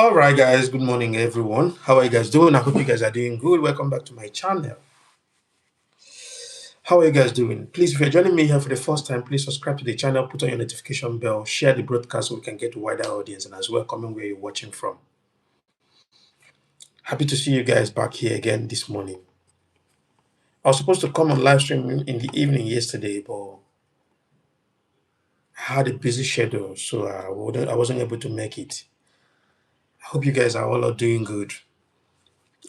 All right, guys. Good morning, everyone. How are you guys doing? I hope you guys are doing good. Welcome back to my channel. How are you guys doing? Please, if you're joining me here for the first time, please subscribe to the channel, put on your notification bell, share the broadcast so we can get a wider audience, and as well, comment where you're watching from. Happy to see you guys back here again this morning. I was supposed to come on live stream in the evening yesterday, but I had a busy schedule, so I wasn't able to make it. I hope you guys are all doing good.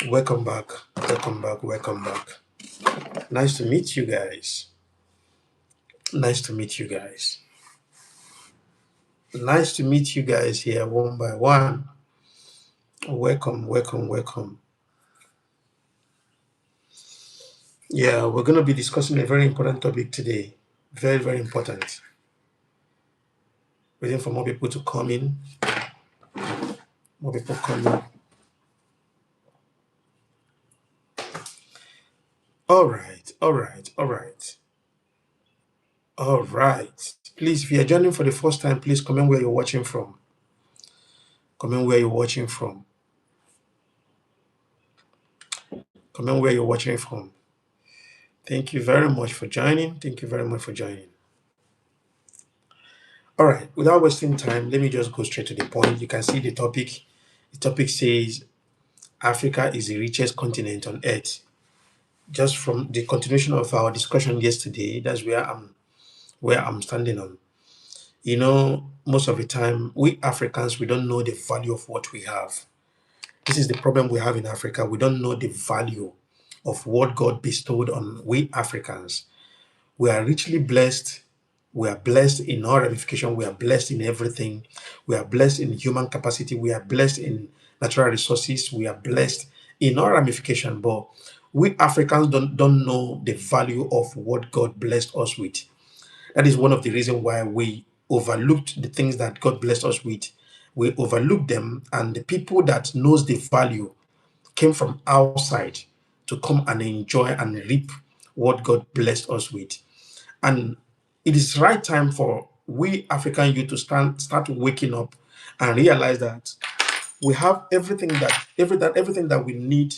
Welcome back. Welcome back. Welcome back. Nice to meet you guys. Nice to meet you guys. Nice to meet you guys here one by one. Welcome, welcome, welcome. Yeah, we're going to be discussing a very important topic today. Very, very important. Waiting for more people to come in. More people coming. All right, all right, all right. All right. Please, if you're joining for the first time, please comment where you're watching from. Comment where you're watching from. Comment where you're watching from. Thank you very much for joining. Thank you very much for joining. All right, without wasting time, let me just go straight to the point. You can see the topic. The topic says Africa is the richest continent on earth. Just from the continuation of our discussion yesterday, that's where I'm standing on. You know, most of the time, we Africans, we don't know the value of what we have. This is the problem we have in Africa. We don't know the value of what God bestowed on we Africans. We are richly blessed. We are blessed in all ramification. We are blessed in everything. We are blessed in human capacity. We are blessed in natural resources. We are blessed in all ramification. But we Africans don't know the value of what God blessed us with. That is one of the reasons why we overlooked the things that God blessed us with. We overlooked them, and the people that knows the value came from outside to come and enjoy and reap what God blessed us with. And it is right time for we African youth to start waking up and realize that we have everything that we need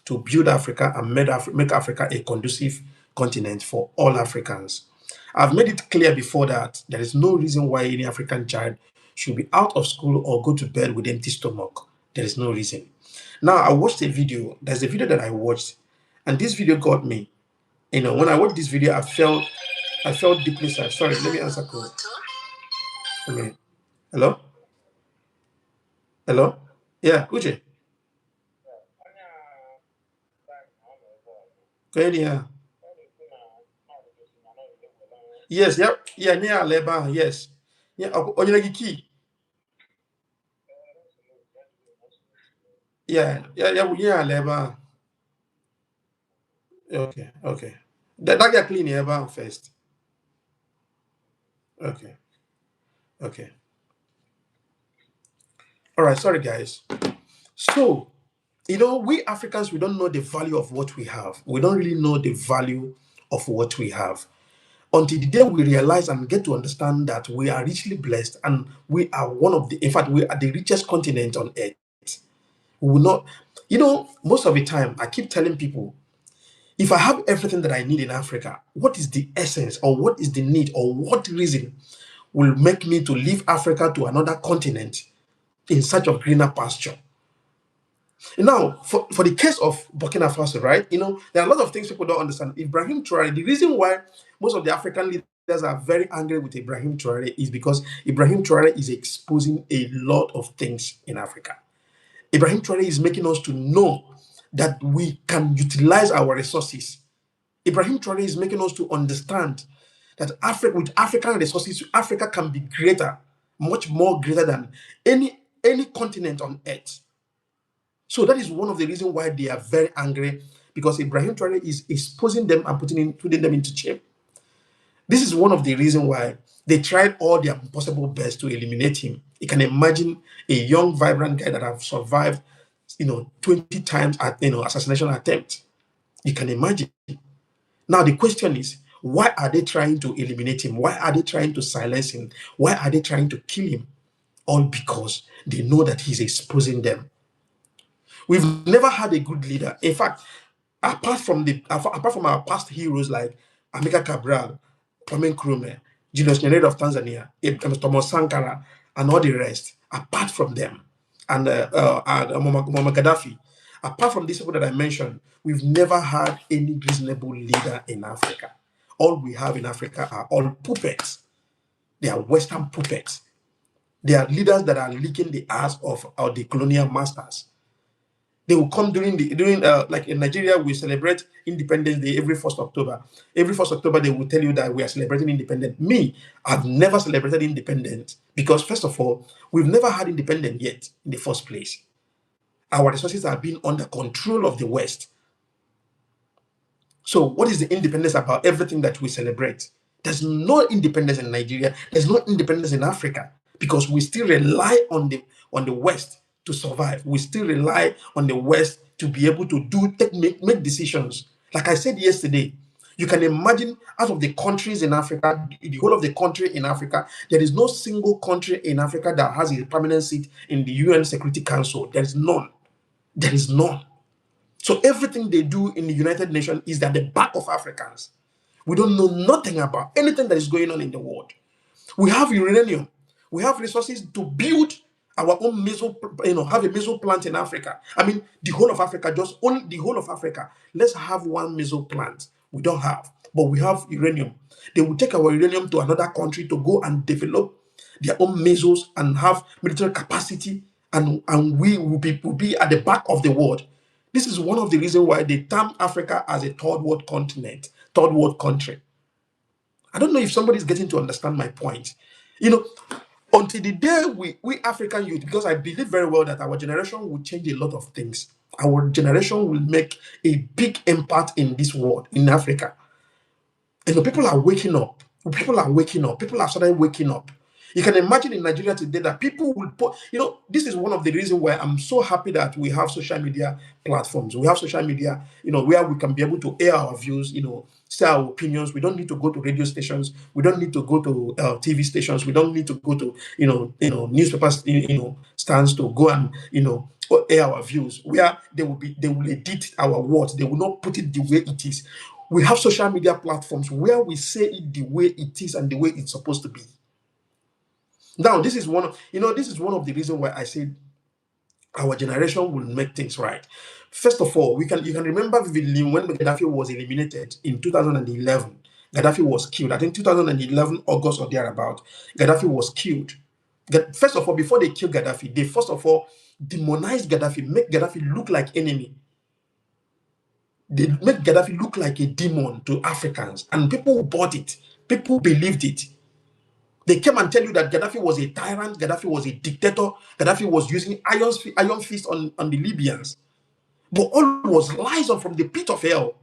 to build Africa and make Africa a conducive continent for all Africans. I've made it clear before that there is no reason why any African child should be out of school or go to bed with empty stomach. There is no reason. Now, I watched a video. There's a video that I watched, and this video got me. You know, when I watched this video, I felt deeply sad. Sorry, let me answer call. Okay. Hello? Hello? Yeah, Uche. Go ahead, yeah. Yes, yep. Yeah, near Leba, yes. Yeah, Onyelagi key. Yeah, Leba. Okay, okay. That get clean Leba first. Okay, okay. All right, sorry guys. So, you know, we Africans, we don't know the value of what we have. We don't really know the value of what we have until the day we realize and get to understand that we are richly blessed and we are in fact, we are the richest continent on earth. We will not, you know, most of the time, I keep telling people, if I have everything that I need in Africa, what is the essence or what is the need or what reason will make me to leave Africa to another continent in search of greener pasture? Now, for the case of Burkina Faso, right, you know, there are a lot of things people don't understand. Ibrahim Traoré, the reason why most of the African leaders are very angry with Ibrahim Traoré is because Ibrahim Traoré is exposing a lot of things in Africa. Ibrahim Traoré is making us to know that we can utilize our resources. Ibrahim Traoré is making us to understand that Africa, with African resources, Africa can be greater, much more greater than any continent on earth. So that is one of the reasons why they are very angry, because Ibrahim Traoré is exposing them and putting them into shame. This is one of the reasons why they tried all their possible best to eliminate him. You can imagine a young, vibrant guy that have survived, 20 times assassination attempt. You can imagine. Now the question is, why are they trying to eliminate him? Why are they trying to silence him? Why are they trying to kill him? all because they know that he's exposing them. We've never had a good leader. In fact, apart from our past heroes like Amika Cabral, Kwame Nkrumah, Julius Nyerere of Tanzania, Thomas Sankara, and all the rest, apart from them, and Muammar Gaddafi, apart from these people that I mentioned, we've never had any reasonable leader in Africa. All we have in Africa are all puppets. They are Western puppets. They are leaders that are licking the ass of the colonial masters. They will come during like in Nigeria, we celebrate Independence Day every 1st October. Every 1st October, they will tell you that we are celebrating independence. Me, I've never celebrated independence because, first of all, we've never had independence yet in the first place. Our resources have been under control of the West. So, what is the independence about everything that we celebrate? There's no independence in Nigeria. There's no independence in Africa because we still rely on the West to survive. We still rely on the West to be able to make decisions. Like I said yesterday, you can imagine out of the countries in Africa, the whole of the country in Africa, there is no single country in Africa that has a permanent seat in the UN Security Council. There is none. There is none. So everything they do in the United Nations is at the back of Africans. We don't know nothing about anything that is going on in the world. We have uranium. We have resources to build our own have a missile plant in Africa. I mean, the whole of Africa, just only the whole of Africa. Let's have one missile plant. We don't have, but we have uranium. They will take our uranium to another country to go and develop their own missiles and have military capacity, and we will be at the back of the world. This is one of the reasons why they term Africa as a third world continent, third world country. I don't know if somebody's getting to understand my point. You know, until the day we African youth, because I believe very well that our generation will change a lot of things. Our generation will make a big impact in this world, in Africa. You know, people are waking up. People are waking up. People are started waking up. You can imagine in Nigeria today that people will put, this is one of the reasons why I'm so happy that we have social media platforms. We have social media, where we can be able to air our views, say our opinions. We don't need to go to radio stations. We don't need to go to TV stations. We don't need to go to, newspapers, stands to go and, air our views. Where they will edit our words. They will not put it the way it is. We have social media platforms where we say it the way it is and the way it's supposed to be. Now, this is one of the reasons why I said our generation will make things right. First of all, you can remember vividly when Gaddafi was eliminated in 2011. Gaddafi was killed. I think 2011 August or thereabout. Gaddafi was killed. First of all, before they killed Gaddafi, they first of all demonized Gaddafi, make Gaddafi look like enemy. They make Gaddafi look like a demon to Africans, and people bought it. People believed it. They came and tell you that Gaddafi was a tyrant, Gaddafi was a dictator, Gaddafi was using iron fist on the Libyans. But all was lies on from the pit of hell.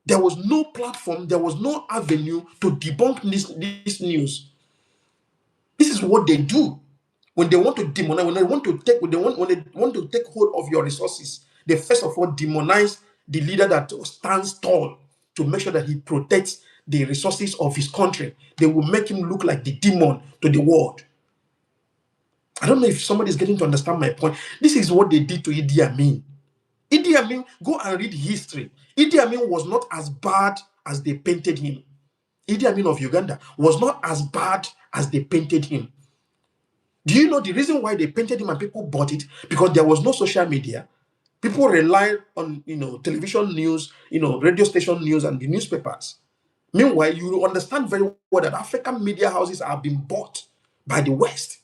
There was no platform, there was no avenue to debunk this news. This is what they do when they want to demonize, when they want to take hold of your resources. They first of all demonize the leader that stands tall to make sure that he protects the resources of his country. They will make him look like the demon to the world. I don't know if somebody is getting to understand my point. This is what they did to Idi Amin. Idi Amin, go and read history. Idi Amin was not as bad as they painted him. Idi Amin of Uganda was not as bad as they painted him. Do you know the reason why they painted him and people bought it? Because there was no social media. People relied on television news, radio station news and the newspapers. Meanwhile, you understand very well that African media houses have been bought by the West.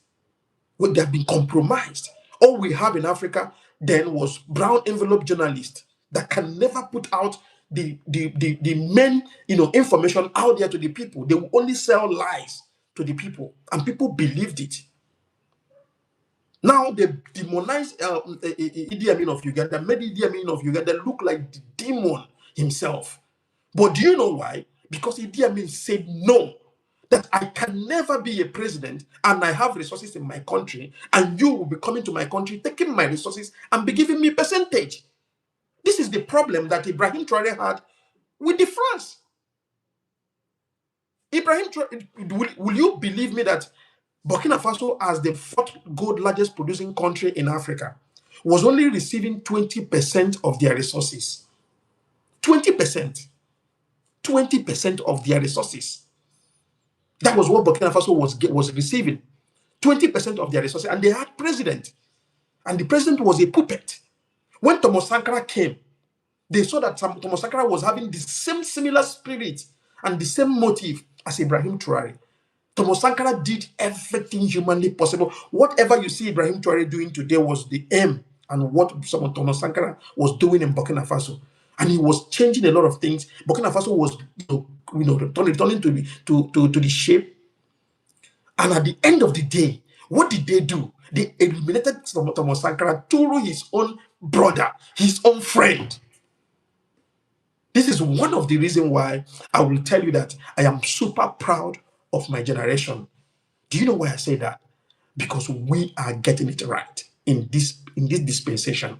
They have been compromised. All we have in Africa then was brown envelope journalists that can never put out the main information out there to the people. They will only sell lies to the people, and people believed it. Now they demonized Idi Amin of Uganda, made Idi Amin of Uganda look like the demon himself. But do you know why? Because Idi Amin said no, that I can never be a president and I have resources in my country and you will be coming to my country, taking my resources and be giving me percentage. This is the problem that Ibrahim Traoré had with the France. Ibrahim Traoré, will you believe me that Burkina Faso, as the fourth gold largest producing country in Africa, was only receiving 20% of their resources. 20%. 20% of their resources. That was what Burkina Faso was receiving. 20% of their resources. And they had president. And the president was a puppet. When Thomas Sankara came, they saw that Thomas Sankara was having the same similar spirit and the same motive as Ibrahim Traoré. Thomas Sankara did everything humanly possible. Whatever you see Ibrahim Traoré doing today was the aim and what Thomas Sankara was doing in Burkina Faso. And he was changing a lot of things. Burkina Faso was returning to the shape. And at the end of the day, what did they do? They eliminated Thomas Sankara through his own brother, his own friend. This is one of the reasons why I will tell you that I am super proud of my generation. Do you know why I say that? Because we are getting it right in this dispensation.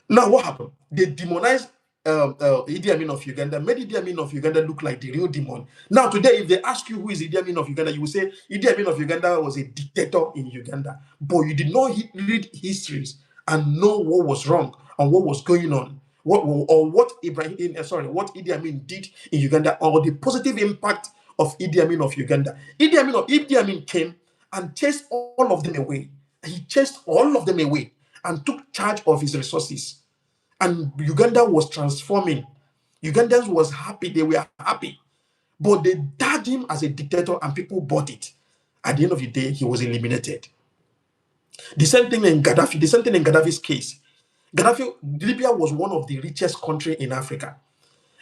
Now, what happened? They demonized Idi Amin of Uganda, made Idi Amin of Uganda look like the real demon. Now, today, if they ask you who is Idi Amin of Uganda, you will say Idi Amin of Uganda was a dictator in Uganda. But you did not read histories and know what was wrong and what was going on. What Idi Amin did in Uganda, or the positive impact of Idi Amin of Uganda. Idi Amin came and chased all of them away. He chased all of them away and took charge of his resources. And Uganda was transforming. Ugandans was happy. They were happy. But they tagged him as a dictator and people bought it. At the end of the day, he was eliminated. The same thing in Gaddafi's case. Libya was one of the richest countries in Africa.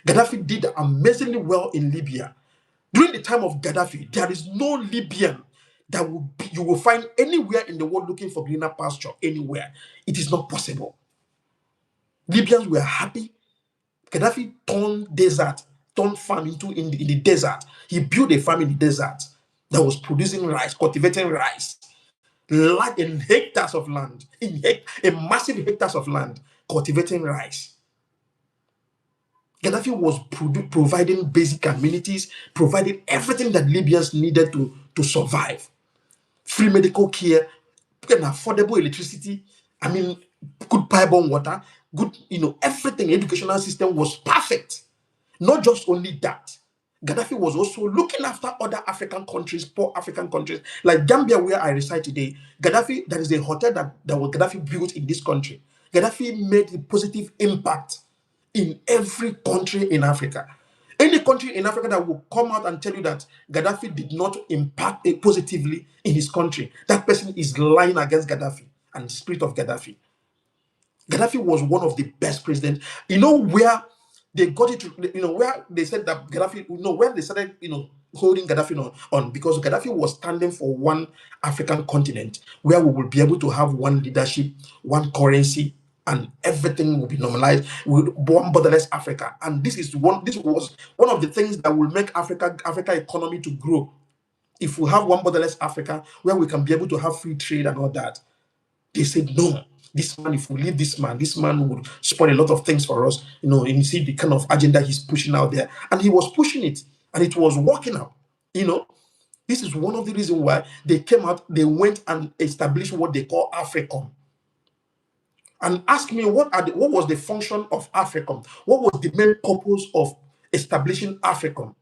Gaddafi did amazingly well in Libya. During the time of Gaddafi, there is no Libyan that you will find anywhere in the world looking for greener pasture anywhere. It is not possible. Libyans were happy. Gaddafi turned farm in the desert. He built a farm in the desert that was producing rice, cultivating rice, like in hectares of land, a massive hectares of land, cultivating rice. Gaddafi was providing basic amenities, providing everything that Libyans needed to survive. Free medical care, and affordable electricity. I mean, good pipe-borne water, good, everything. Educational system was perfect. Not just only that, Gaddafi was also looking after other African countries, poor African countries, like Gambia, where I reside today. Gaddafi, there is a hotel that Gaddafi built in this country. Gaddafi made a positive impact in every country in Africa. Any country in Africa that will come out and tell you that Gaddafi did not impact it positively in his country, that person is lying against Gaddafi and the spirit of Gaddafi. Gaddafi was one of the best presidents. You know where they got it, where they said that Gaddafi, where they started, holding Gaddafi on, because Gaddafi was standing for one African continent where we will be able to have one leadership, one currency, and everything will be normalized with one borderless Africa. And this was one of the things that will make Africa economy to grow. If we have one borderless Africa where we can be able to have free trade and all that. They said, no, this man, if we leave this man would spoil a lot of things for us. And you see the kind of agenda he's pushing out there. And he was pushing it, and it was working out. This is one of the reasons why they came out, they went and established what they call AFRICOM. And ask me, what was the function of AFRICOM? What was the main purpose of establishing AFRICOM?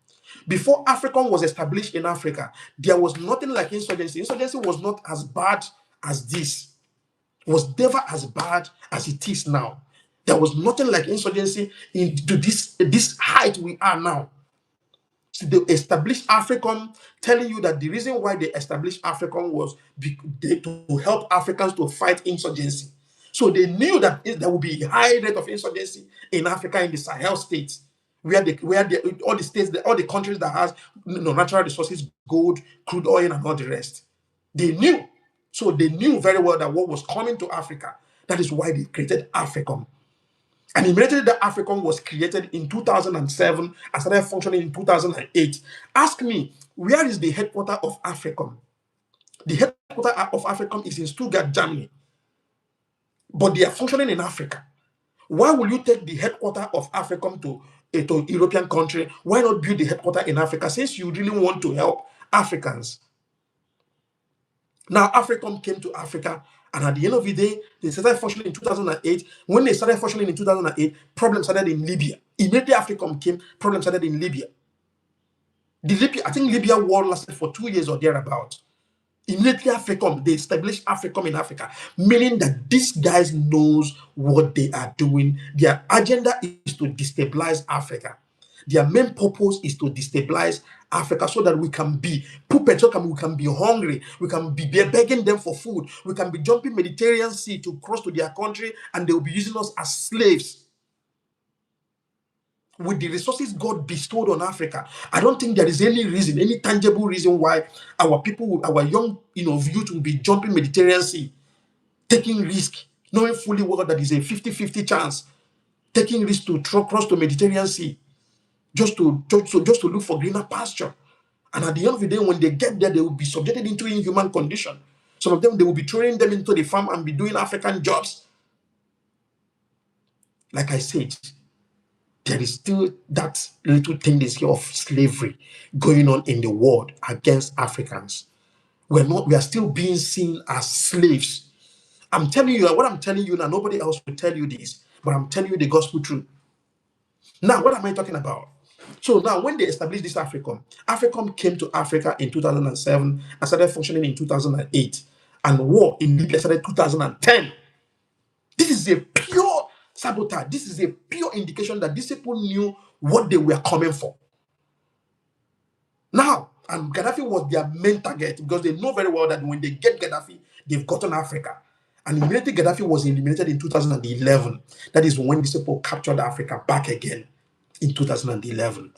Before AFRICOM was established in Africa, there was nothing like insurgency. Insurgency was not as bad as this. Was never as bad as it is now. There was nothing like insurgency into this height we are now. So they established AFRICOM, telling you that the reason why they established AFRICOM was to help Africans to fight insurgency. So they knew that there would be a high rate of insurgency in Africa, in the Sahel states, where all the states, all the countries that has natural resources, gold, crude oil, and all the rest. They knew. So they knew very well that what was coming to Africa. That is why they created AFRICOM. And immediately that AFRICOM was created in 2007 and started functioning in 2008. Ask me, where is the headquarters of AFRICOM? The headquarters of AFRICOM is in Stuttgart, Germany. But they are functioning in Africa. Why will you take the headquarters of AFRICOM to a European country? Why not build the headquarters in Africa, since you really want to help Africans? Now, AFRICOM came to Africa, and at the end of the day, they started functioning in 2008. When they started functioning in 2008, problems started in Libya. Immediately, AFRICOM came, problems started in Libya. I think Libya war lasted for 2 years or thereabout. Immediately, AFRICOM, they established AFRICOM in Africa, meaning that these guys knows what they are doing. Their agenda is to destabilize Africa. Their main purpose is to destabilize Africa so that we can be puppets, so we can be hungry, we can be begging them for food, we can be jumping Mediterranean Sea to cross to their country, and they will be using us as slaves. With the resources God bestowed on Africa, I don't think there is any reason, any tangible reason why our people, our young, youth will be jumping Mediterranean Sea, taking risk, knowing fully well that is a 50-50 chance, taking risk to cross to Mediterranean Sea, just to look for greener pasture. And at the end of the day, when they get there, they will be subjected into inhuman condition. Some of them, they will be throwing them into the farm and be doing African jobs. Like I said, there is still that little tendency of slavery going on in the world against Africans. We are still being seen as slaves. I'm telling you, what I'm telling you now, nobody else will tell you this, but I'm telling you the gospel truth. Now, what am I talking about? So now, when they established this AFRICOM came to Africa in 2007 and started functioning in 2008, and war in Libya started 2010. This is a pure sabotage. This is a pure indication that these people knew what they were coming for. Now, and Gaddafi was their main target because they know very well that when they get Gaddafi, they've gotten Africa. And immediately Gaddafi was eliminated in 2011. That is when these people captured Africa back again in 2011.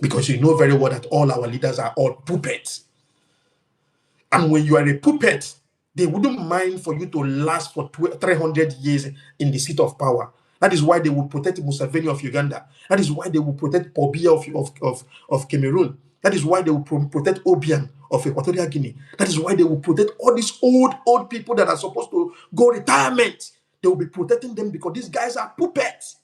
Because you know very well that all our leaders are all puppets. And when you are a puppet, they wouldn't mind for you to last for 300 years in the seat of power. That is why they will protect Museveni of Uganda. That is why they will protect Paul Biya of Cameroon. That is why they will protect Obiang of Equatorial Guinea. That is why they will protect all these old people that are supposed to go retirement. They will be protecting them because these guys are puppets.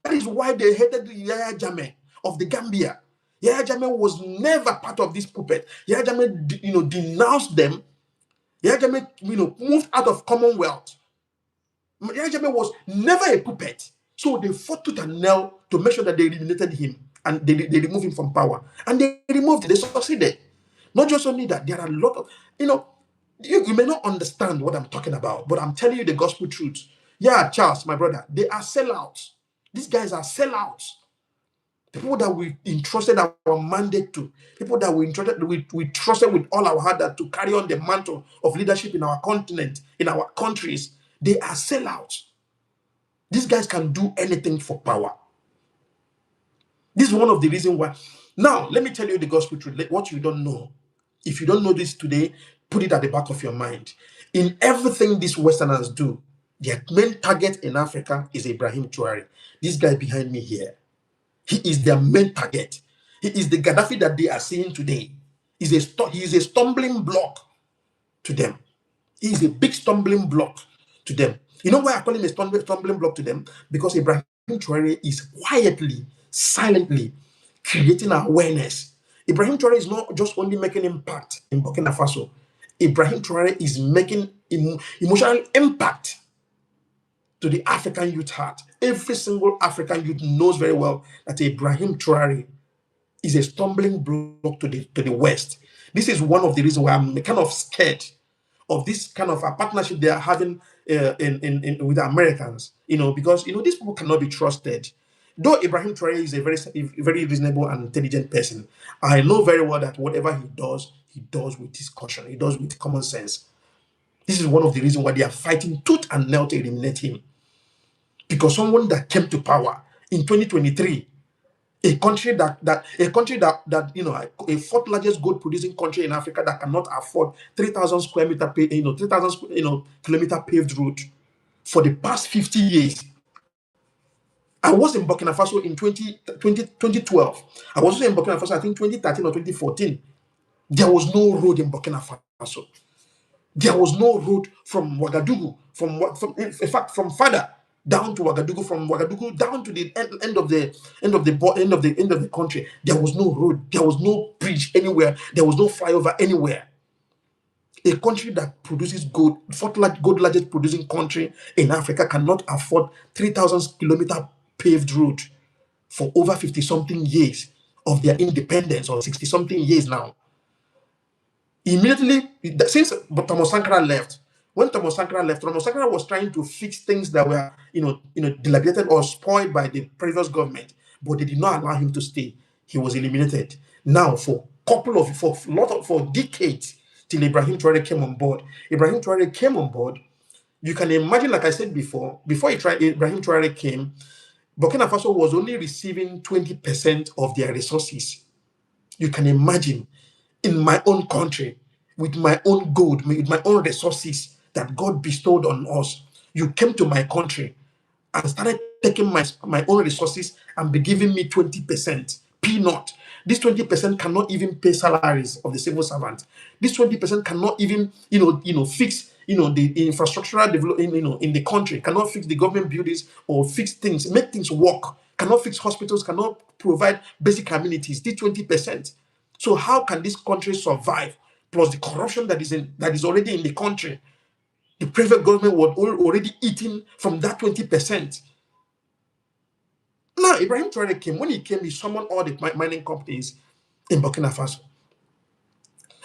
That is why they hated Yahya Jammeh of the Gambia. Yahya Jammeh was never part of this puppet. Yahya Jammeh, denounced them. Yahya Jammeh, moved out of Commonwealth. Yahya Jammeh was never a puppet. So they fought tooth and nail to make sure that they eliminated him and they removed him from power. And they removed it. They succeeded. Not just only that, there are a lot of, you may not understand what I'm talking about, but I'm telling you the gospel truth. Yeah, Charles, my brother, they are sellouts. These guys are sellouts. People that we entrusted our mandate to, people that we trusted with all our heart that to carry on the mantle of leadership in our continent, in our countries, they are sellouts. These guys can do anything for power. This is one of the reasons why. Now, let me tell you the gospel truth. What you don't know. If you don't know this today, put it at the back of your mind. In everything these Westerners do, their main target in Africa is Ibrahim Traoré. This guy behind me here. He is their main target. He is the Gaddafi that they are seeing today. He is a stumbling block to them. He is a big stumbling block to them. You know why I call him a stumbling block to them? Because Ibrahim Traoré is quietly, silently creating awareness. Ibrahim Traoré is not just only making impact in Burkina Faso. Ibrahim Traoré is making emotional impact to the African youth heart. Every single African youth knows very well that Ibrahim Traoré is a stumbling block to the West. This is one of the reasons why I'm kind of scared of this kind of a partnership they are having with the Americans. Because these people cannot be trusted. Though Ibrahim Traoré is a very reasonable and intelligent person, I know very well that whatever he does with his caution. He does with common sense. This is one of the reasons why they are fighting tooth and nail to eliminate him. Because someone that came to power in 2023, a country that a fourth largest gold producing country in Africa that cannot afford 3,000 square meter 3,000 kilometer paved road for the past 50 years. I was in Burkina Faso in 2012. I was also in Burkina Faso, I think 2013 or 2014. There was no road in Burkina Faso. There was no road from Ouagadougou, in fact, from Fada down to Ouagadougou, from Ouagadougou down to the end of the country. There was no road. There was no bridge anywhere. There was no flyover anywhere. A country that produces gold, gold largest producing country in Africa, cannot afford 3,000 kilometer paved road for over 50 something years of their independence, or 60 something years now. Immediately, since Thomas Sankara left, when Thomas Sankara left, Thomas Sankara was trying to fix things that were, dilapidated or spoiled by the previous government, but they did not allow him to stay. He was eliminated. Now, for decades, till Ibrahim Traoré came on board. Ibrahim Traoré came on board. You can imagine, like I said before Ibrahim Traoré came, Burkina Faso was only receiving 20% of their resources. You can imagine, in my own country, with my own gold, with my own resources that God bestowed on us, you came to my country and started taking my own resources and be giving me 20%. Peanut. This 20% cannot even pay salaries of the civil servant. This 20% cannot even, fix, the infrastructural development, in the country, cannot fix the government buildings or fix things, make things work, cannot fix hospitals, cannot provide basic amenities. This 20%. So how can this country survive? Plus the corruption that is already in the country. The private government was already eating from that 20%. Now, Ibrahim Traoré came. When he came, he summoned all the mining companies in Burkina Faso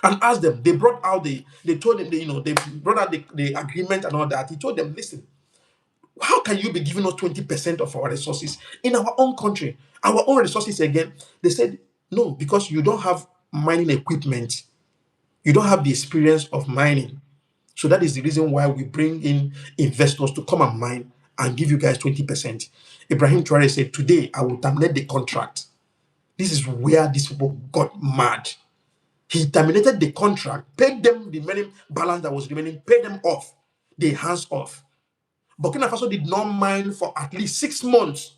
and asked them. They told him, they brought out the agreement and all that. He told them, listen, how can you be giving us 20% of our resources in our own country? Our own resources again. They said, no, because you don't have mining equipment. You don't have the experience of mining. So that is the reason why we bring in investors to come and mine and give you guys 20%. Ibrahim Traoré said, today I will terminate the contract. This is where these people got mad. He terminated the contract, paid them the remaining balance that was remaining, paid them off, the hands off. Burkina Faso did not mine for at least 6 months.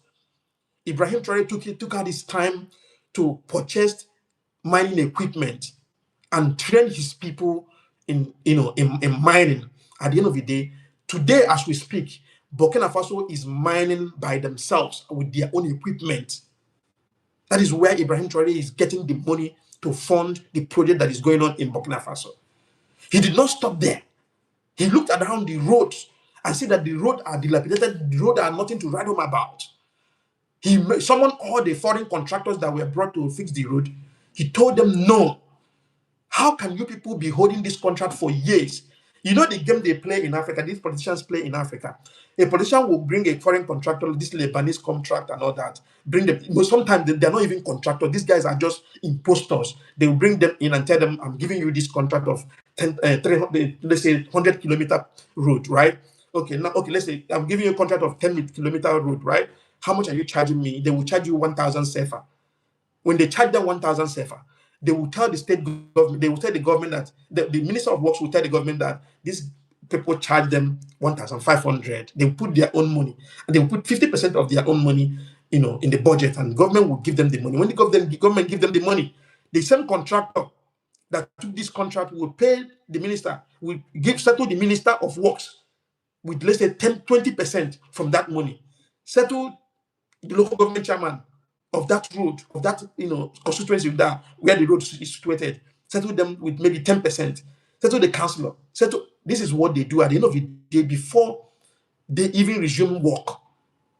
Ibrahim Traoré took out his time to purchase mining equipment and train his people in mining. At the end of the day, today as we speak, Burkina Faso is mining by themselves with their own equipment. That is where Ibrahim Traoré is getting the money to fund the project that is going on in Burkina Faso. He did not stop there. He looked around the roads and see that the roads are dilapidated, the roads are nothing to write home about. He summoned all the foreign contractors that were brought to fix the road. He told them, no, how can you people be holding this contract for years? You know the game they play in Africa, these politicians play in Africa. A politician will bring a foreign contractor, this Lebanese contract and all that, bring them, but sometimes they're not even contractors. These guys are just imposters. They will bring them in and tell them, I'm giving you this contract of 300, let's say 100 kilometer road, right? Okay, let's say I'm giving you a contract of 10 kilometer road, right? How much are you charging me? They will charge you 1,000 CFA. When they charge them 1,000 CFA, they will tell the state government, they will tell the government that the Minister of Works will tell the government that these people charge them 1,500. They will put their own money and they will put 50% of their own money, in the budget, and the government will give them the money. When the government give them the money, the same contractor that took this contract will pay the minister, will settle the Minister of Works with, let's say, 20% from that money. Settle the local government chairman of that road, of that constituency that where the road is situated, settle them with maybe 10%, settle the councillor, settle. This is what they do at the end of the day before they even resume work.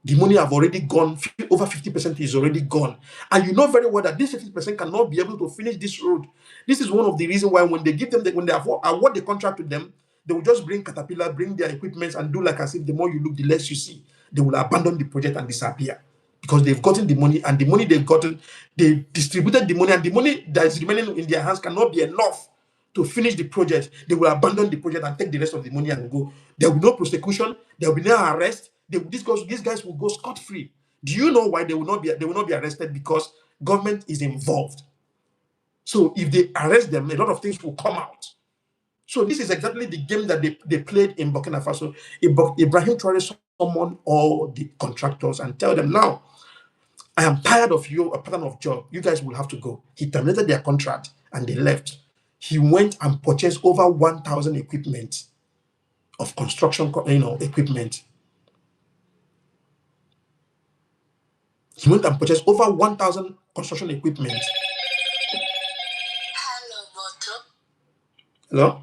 The money have already gone, over 50% is already gone. And you know very well that this 50% cannot be able to finish this road. This is one of the reasons why when they give them, when they award the contract to them, they will just bring Caterpillar, bring their equipment and do like as if the more you look, the less you see. They will abandon the project and disappear because they've gotten the money, and the money they've gotten, they distributed the money, and the money that is remaining in their hands cannot be enough to finish the project. They will abandon the project and take the rest of the money and go. There will be no prosecution. There will be no arrest. These guys will go scot-free. Do you know why they will not be arrested? Because government is involved. So if they arrest them, a lot of things will come out. So this is exactly the game that they played in Burkina Faso. Ibrahim Traoré summoned all the contractors and tell them, now, I am tired of your pattern of job. You guys will have to go. He terminated their contract and they left. He went and purchased over 1,000 equipment of construction, equipment. He went and purchased over 1,000 construction equipment. Hello?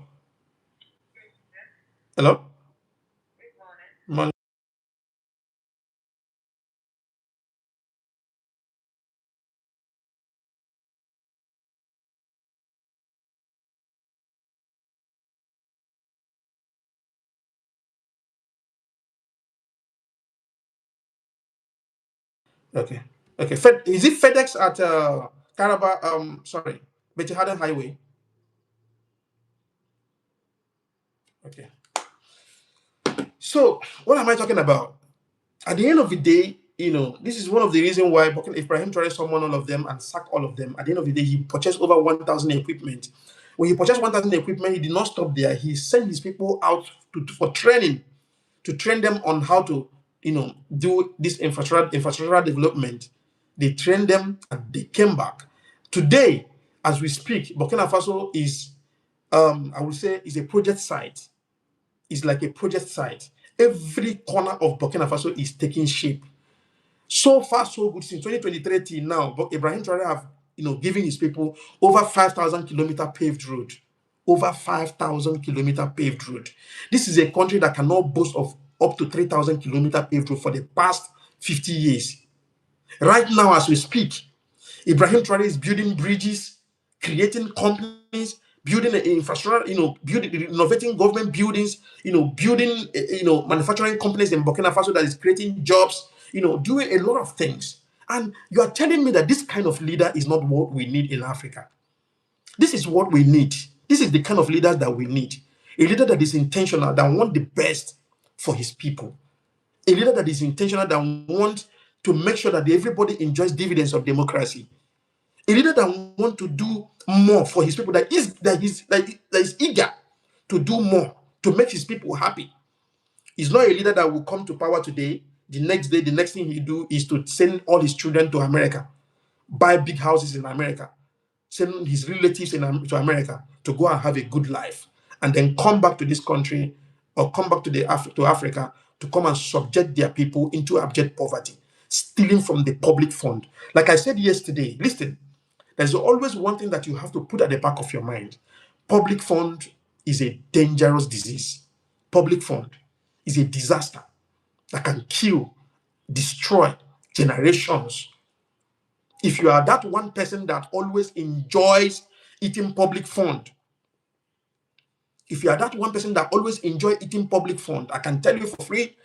Hello? Morning. Okay. Okay. Is it FedEx at Caraba? Sorry, Betty Harden Highway. Okay. So, what am I talking about? At the end of the day, this is one of the reasons why Ibrahim Traoré summoned all of them and sacked all of them. At the end of the day, he purchased over 1,000 equipment. When he purchased 1,000 equipment, he did not stop there. He sent his people out for training, to train them on how to, do this infrastructural development. They trained them and they came back. Today, as we speak, Burkina Faso is, I would say, is a project site. It's like a project site. Every corner of Burkina Faso is taking shape. So far, so good. Since 2023 till now, but Ibrahim Traoré have, given his people over 5,000 kilometer paved road. Over 5,000 kilometer paved road. This is a country that cannot boast of up to 3,000 kilometer paved road for the past 50 years. Right now, as we speak, Ibrahim Traoré is building bridges, creating companies, building infrastructure, building, innovating government buildings, building, manufacturing companies in Burkina Faso that is creating jobs, doing a lot of things. And you are telling me that this kind of leader is not what we need in Africa. This is what we need. This is the kind of leaders that we need. A leader that is intentional, that wants the best for his people. A leader that is intentional, that wants to make sure that everybody enjoys dividends of democracy. A leader that wants to do more for his people, that is eager to do more to make his people happy. He's not a leader that will come to power today. The next day, the next thing he do is to send all his children to America, buy big houses in America, send his relatives to America to go and have a good life, and then come back to this country or come back to Africa to come and subject their people into abject poverty, stealing from the public fund. Like I said yesterday, listen, there's always one thing that you have to put at the back of your mind. Public fund is a dangerous disease. Public fund is a disaster that can kill, destroy generations. If you are that one person that always enjoys eating public fund, if you are that one person that always enjoy eating public fund, I can tell you for free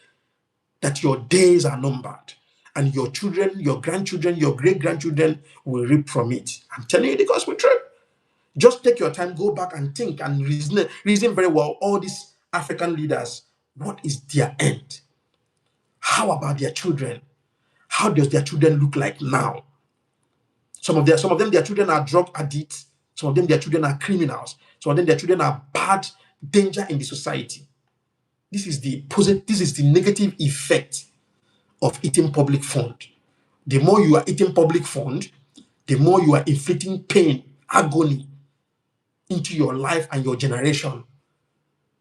that your days are numbered, and your children, your grandchildren, your great-grandchildren will reap from it. I'm telling you the gospel truth. Just take your time, go back and think and reason very well. All these African leaders, what is their end? How about their children? How does their children look like now? Some of them, their children are drug addicts. Some of them, their children are criminals. Some of them, their children are bad danger in the society. This is the negative effect of eating public fund. The more you are eating public fund, the more you are inflicting pain, agony into your life and your generation.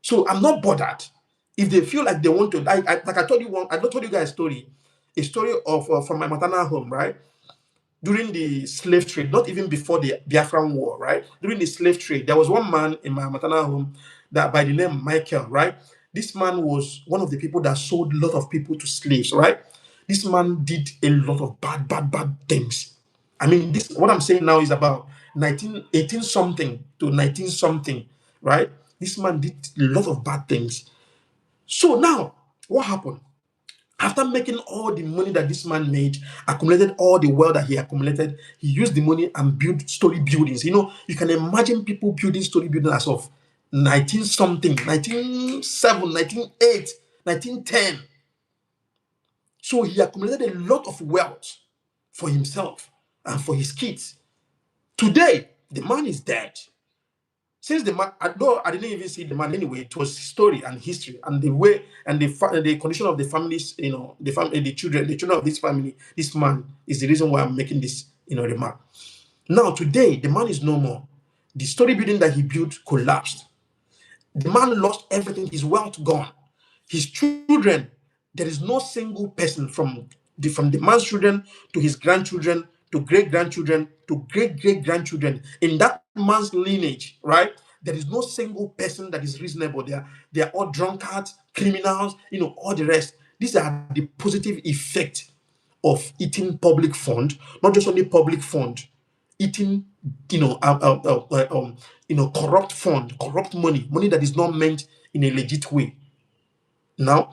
So I'm not bothered if they feel like they want to. Like I told you I told you guys a story of from my maternal home, right? During the slave trade, not even before the Biafran War, right? During the slave trade, there was one man in my maternal home that by the name Michael, right? This man was one of the people that sold a lot of people to slaves, right? This man did a lot of bad things. I mean, this what I'm saying now is about 1918 something to 19 something, right? This man did a lot of bad things. So now, what happened? After making all the money that this man made, accumulated all the wealth that he accumulated, he used the money and built story buildings. You can imagine people building story buildings as of 19 something, 1907, 1908, 1910. So he accumulated a lot of wealth for himself and for his kids. Today, the man is dead. Since the man, though I didn't even see the man anyway, it was story and history and the way and the condition of the families, the children of this family. This man is the reason why I'm making this, remark. Now today, the man is no more. The story building that he built collapsed. The man lost everything, his wealth gone. His children, there is no single person from the man's children to his grandchildren to great grandchildren to great great grandchildren in that man's lineage, right? There is no single person that is reasonable. They are all drunkards, criminals, all the rest. These are the positive effect of eating public fund, not just only public fund, eating, corrupt fund, corrupt money that is not meant in a legit way. Now,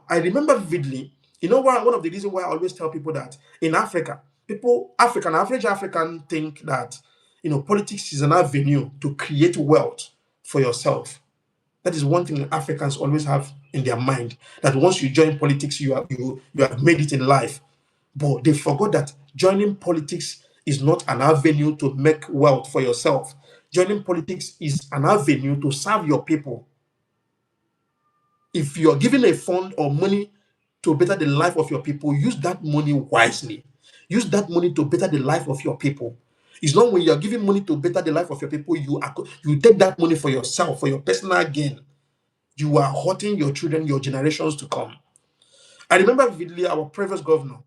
I remember vividly, one of the reasons why I always tell people that in Africa, average African think that, politics is an avenue to create wealth for yourself. That is one thing Africans always have in their mind, that once you join politics, you have made it in life. But they forgot that joining politics is not an avenue to make wealth for yourself. Joining politics is an avenue to serve your people. If you're giving a fund or money to better the life of your people, use that money wisely. Use that money to better the life of your people. It's not when you're giving money to better the life of your people, you take that money for yourself, for your personal gain. You are hurting your children, your generations to come. I remember vividly our previous governor.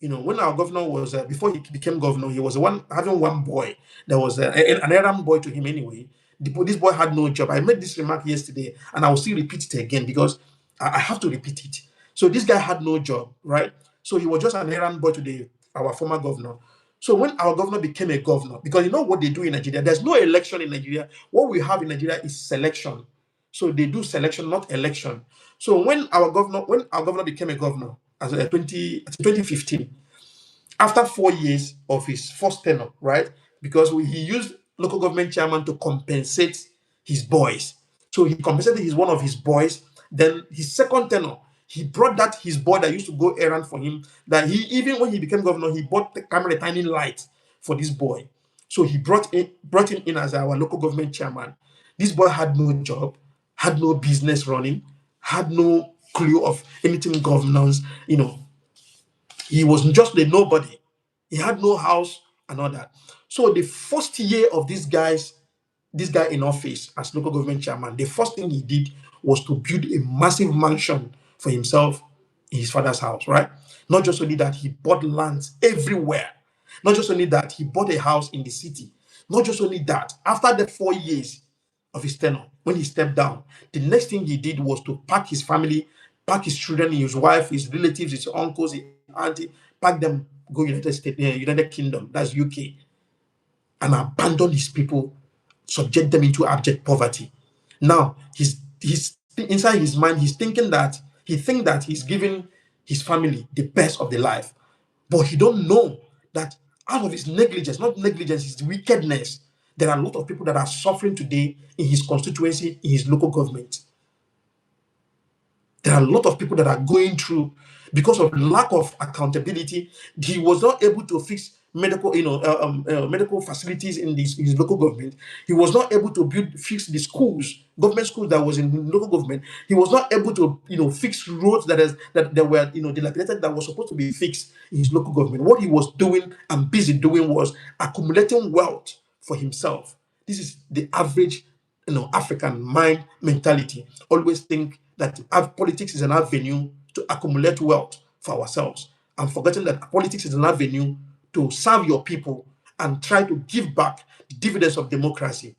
When our governor was, before he became governor, he was having one boy. There was an errand boy to him anyway. This boy had no job. I made this remark yesterday, and I will still repeat it again because I have to repeat it. So this guy had no job, right? So he was just an errand boy to our former governor. So when our governor became a governor, because you know what they do in Nigeria, there's no election in Nigeria. What we have in Nigeria is selection. So they do selection, not election. So when our governor became a governor as a 2015, after 4 years of his first tenure, right? Because he used local government chairman to compensate his boys. So he compensated one of his boys. Then his second tenure, he brought that his boy that used to go errand for him, that he, even when he became governor, he bought the camera tiny light for this boy. So he brought him in as our local government chairman. This boy had no job, had no business running, had no clue of anything governance. He was just a nobody. He had no house and all that. So the first year of this guy in office as local government chairman, the first thing he did was to build a massive mansion for himself in his father's house, right? Not just only that, he bought lands everywhere. Not just only that, he bought a house in the city. Not just only that, after the 4 years of his tenure, when he stepped down, the next thing he did was to pack his family, pack his children, his wife, his relatives, his uncles, his auntie, pack them, go United Kingdom, that's UK, and abandon his people, subject them into abject poverty. Now, he's inside his mind, he think that he's giving his family the best of the life, but he don't know that out of his negligence, not negligence, his wickedness, there are a lot of people that are suffering today in his constituency, in his local government. There are a lot of people that are going through because of lack of accountability. He was not able to fix medical facilities in his local government. He was not able to fix the government schools that was in local government. He was not able to, fix roads that were, dilapidated, that was supposed to be fixed in his local government. What he was doing and busy doing was accumulating wealth for himself. This is the average, African mind mentality. Always think that politics is an avenue to accumulate wealth for ourselves, and forgetting that politics is an avenue to serve your people and try to give back the dividends of democracy.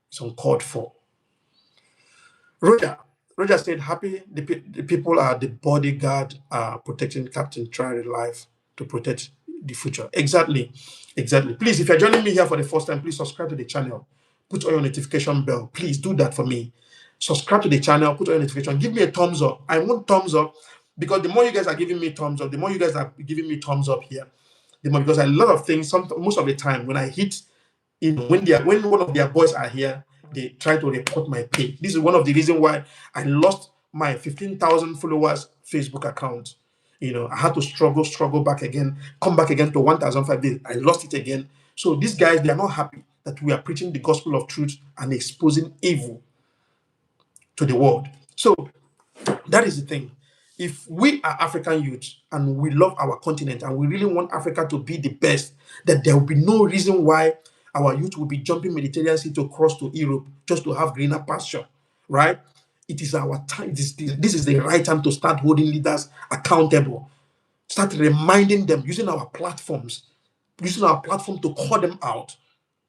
It's uncalled for. Roger said, happy the people are the bodyguard protecting Captain Traoré life to protect the future. Exactly. Please, if you're joining me here for the first time, please subscribe to the channel. Put on your notification bell. Please do that for me. Subscribe to the channel, put on your notification. Give me a thumbs up. I want thumbs up because the more you guys are giving me thumbs up, the more you guys are giving me thumbs up here, the more, because a lot of things, most of the time when I hit, when one of their boys are here, they try to report my page. This is one of the reasons why I lost my 15,000 followers Facebook account. I had to struggle back again, come back again to 1,500. I lost it again. So these guys, they are not happy that we are preaching the gospel of truth and exposing evil to the world. So that is the thing. If we are African youth and we love our continent and we really want Africa to be the best, that there will be no reason why our youth will be jumping Mediterranean Sea to cross to Europe just to have greener pasture, right? It is our time. This is the right time to start holding leaders accountable. Start reminding them, using our platform to call them out.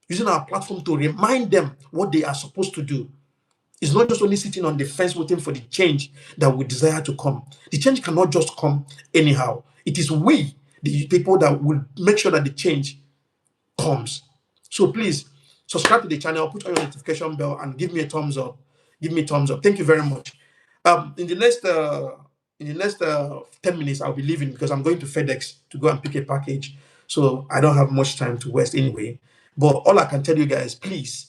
using our platform to remind them what they are supposed to do. It's not just only sitting on the fence waiting for the change that we desire to come. The change cannot just come anyhow. It is we, the people, that will make sure that the change comes. So please subscribe to the channel, put on your notification bell, and give me a thumbs up. Give me a thumbs up. Thank you very much. In the next 10 minutes, I'll be leaving because I'm going to FedEx to go and pick a package. So I don't have much time to waste anyway. But all I can tell you guys, please,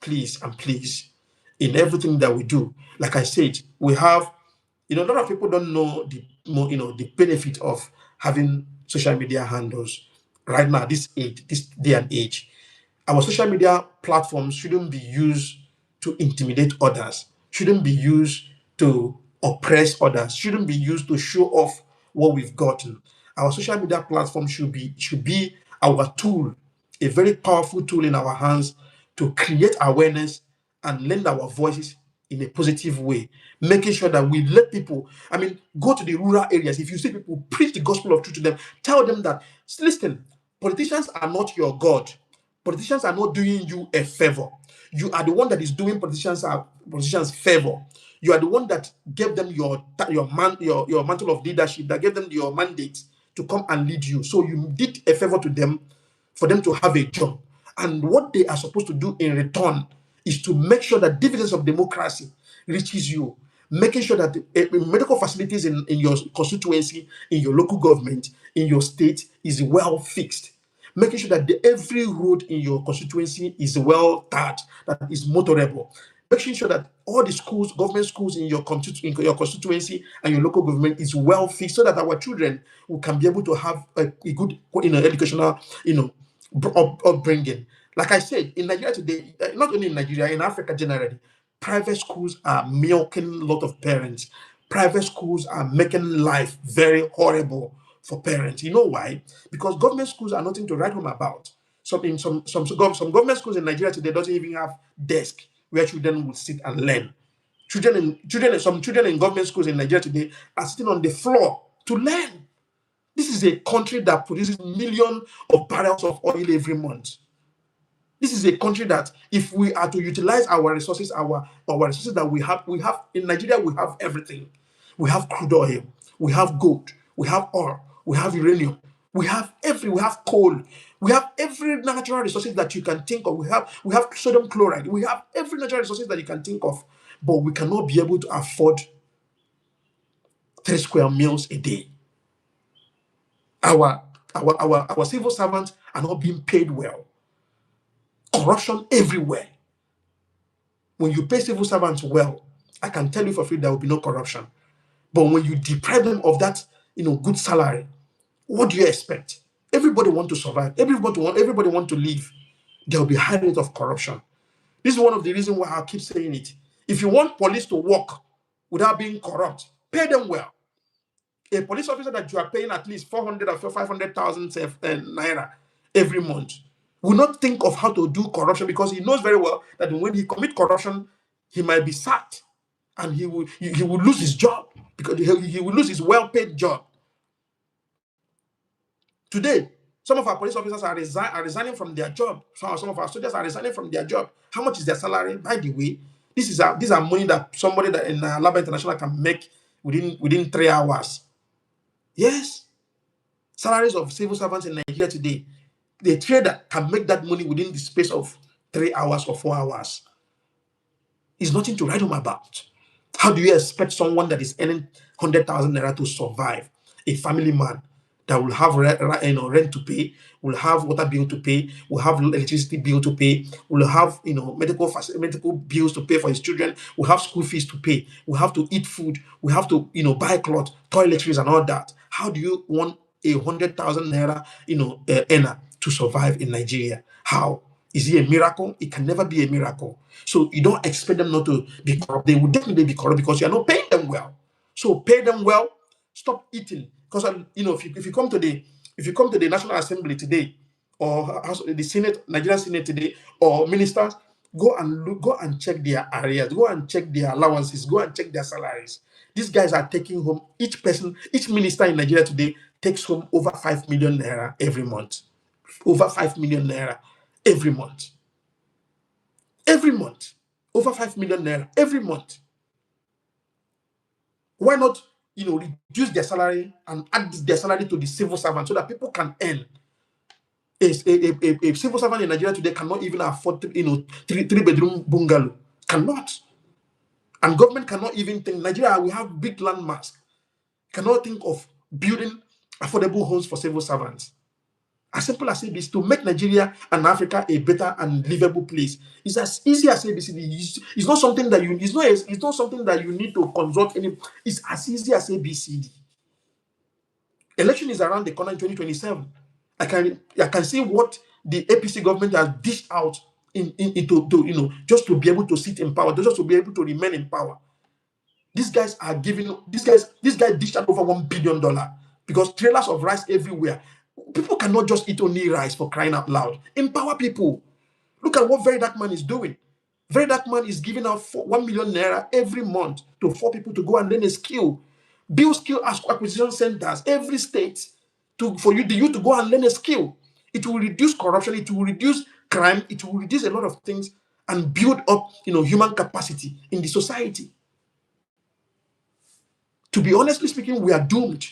please, and please, in everything that we do, like I said, we have, a lot of people don't know the benefit of having social media handles right now, this day and age. Our social media platforms shouldn't be used to intimidate others, shouldn't be used to oppress others, shouldn't be used to show off what we've gotten. Our social media platform should be our tool, a very powerful tool in our hands to create awareness and lend our voices in a positive way, making sure that we let people, go to the rural areas. If you see people, preach the gospel of truth to them, tell them that, listen, politicians are not your God. Politicians are not doing you a favor. You are the one that is doing politicians favor. You are the one that gave them your mantle of leadership, that gave them your mandate to come and lead you. So you did a favor to them for them to have a job. And what they are supposed to do in return is to make sure that dividends of democracy reaches you, making sure that medical facilities in your constituency, in your local government, in your state is well fixed, making sure that every road in your constituency is well tarred, that is motorable, making sure that all the schools, government schools in your constituency and your local government is well fixed, so that our children can be able to have a good educational upbringing. Like I said, in Nigeria today, not only in Nigeria, in Africa generally, private schools are milking a lot of parents. Private schools are making life very horrible for parents. You know why? Because government schools are nothing to write home about. Some government schools in Nigeria today doesn't even have desk where children will sit and learn. Some children in government schools in Nigeria today are sitting on the floor to learn. This is a country that produces millions of barrels of oil every month. This is a country that, if we are to utilize our resources, our resources that we have in Nigeria, we have everything. We have crude oil, we have gold, we have oil, we have uranium, we have coal, we have every natural resources that you can think of. We have sodium chloride, we have every natural resources that you can think of, but we cannot be able to afford 3 square meals a day. Our civil servants are not being paid well. Corruption everywhere. When you pay civil servants well, I can tell you for free there will be no corruption. But when you deprive them of that, good salary, what do you expect? Everybody want to survive. Everybody want to live. There will be high rate of corruption. This is one of the reasons why I keep saying it. If you want police to work without being corrupt, pay them well. A police officer that you are paying at least 400 or 500,000 naira every month will not think of how to do corruption, because he knows very well that when he commit corruption, he might be sacked and he will lose his job, because he will lose his well-paid job. Today, some of our police officers are resigning from their job. Some of our soldiers are resigning from their job. How much is their salary? By the way, these are money that somebody that in Alaba International can make within 3 hours. Yes, salaries of civil servants in Nigeria today, the trader can make that money within the space of 3 hours or 4 hours. It's nothing to write home about. How do you expect someone that is earning 100,000 naira to survive? A family man that will have rent to pay, will have water bill to pay, will have electricity bill to pay, will have medical bills to pay for his children, will have school fees to pay, will have to eat food, will have to buy clothes, toiletries, and all that. How do you want a 100,000 naira earner to survive in Nigeria? How? Is it a miracle? It can never be a miracle. So you don't expect them not to be corrupt. They will definitely be corrupt because you are not paying them well. So pay them well. Stop eating. Because if you come to the National Assembly today, or the Senate, Nigerian Senate today, or ministers, go and check their areas, go and check their allowances, go and check their salaries. These guys are taking home, each minister in Nigeria today takes home over 5 million naira every month. Over 5 million naira every month. every month. Over 5 million naira every month. Why not, reduce their salary and add their salary to the civil servant so that people can earn? A civil servant in Nigeria today cannot even afford, three-bedroom bungalow. Cannot. And government cannot even think. Nigeria, we have big land mass. Cannot think of building affordable homes for civil servants. As simple as ABC, to make Nigeria and Africa a better and livable place. It's as easy as ABCD. It's not something that it's not something that you need to consult any. It's as easy as ABCD. Election is around the corner in 2027. I can see what the APC government has dished out just to be able to sit in power, just to be able to remain in power. These guys are giving this guy dished out over $1 billion because trailers of rice everywhere. People cannot just eat only rice, for crying out loud. Empower people. Look at what Very Dark Man is doing. Very Dark Man is giving out 1 million naira every month to 4 people to go and learn a skill. Build skill acquisition centers every state for you to go and learn a skill. It will reduce corruption, it will reduce crime, it will reduce a lot of things and build up human capacity in the society. To be honestly speaking, we are doomed.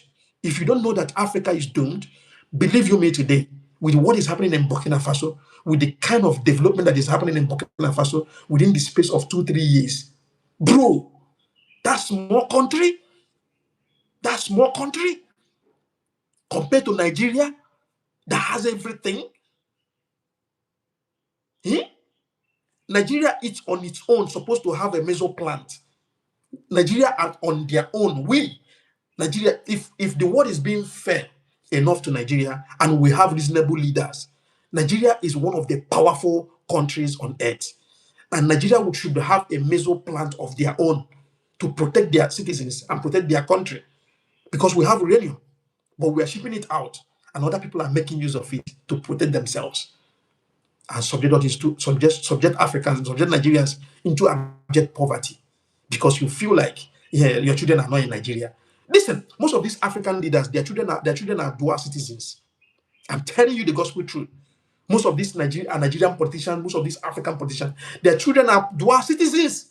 If you don't know that Africa is doomed, believe you me today, with what is happening in Burkina Faso, with the kind of development that is happening in Burkina Faso within the space of 2-3 years, bro, that small country compared to Nigeria that has everything. Nigeria is on its own supposed to have a meso plant. Nigeria are on their own. Nigeria, if the world is being fair enough to Nigeria and we have reasonable leaders, Nigeria is one of the powerful countries on earth. And Nigeria should have a meso plant of their own to protect their citizens and protect their country. Because we have uranium, but we are shipping it out, and other people are making use of it to protect themselves and subject Africans and subject Nigerians into abject poverty because you feel like your children are not in Nigeria. Listen, most of these African leaders, their children are dual citizens. I'm telling you the gospel truth. Most of these Nigerian politicians, most of these African politicians, their children are dual citizens.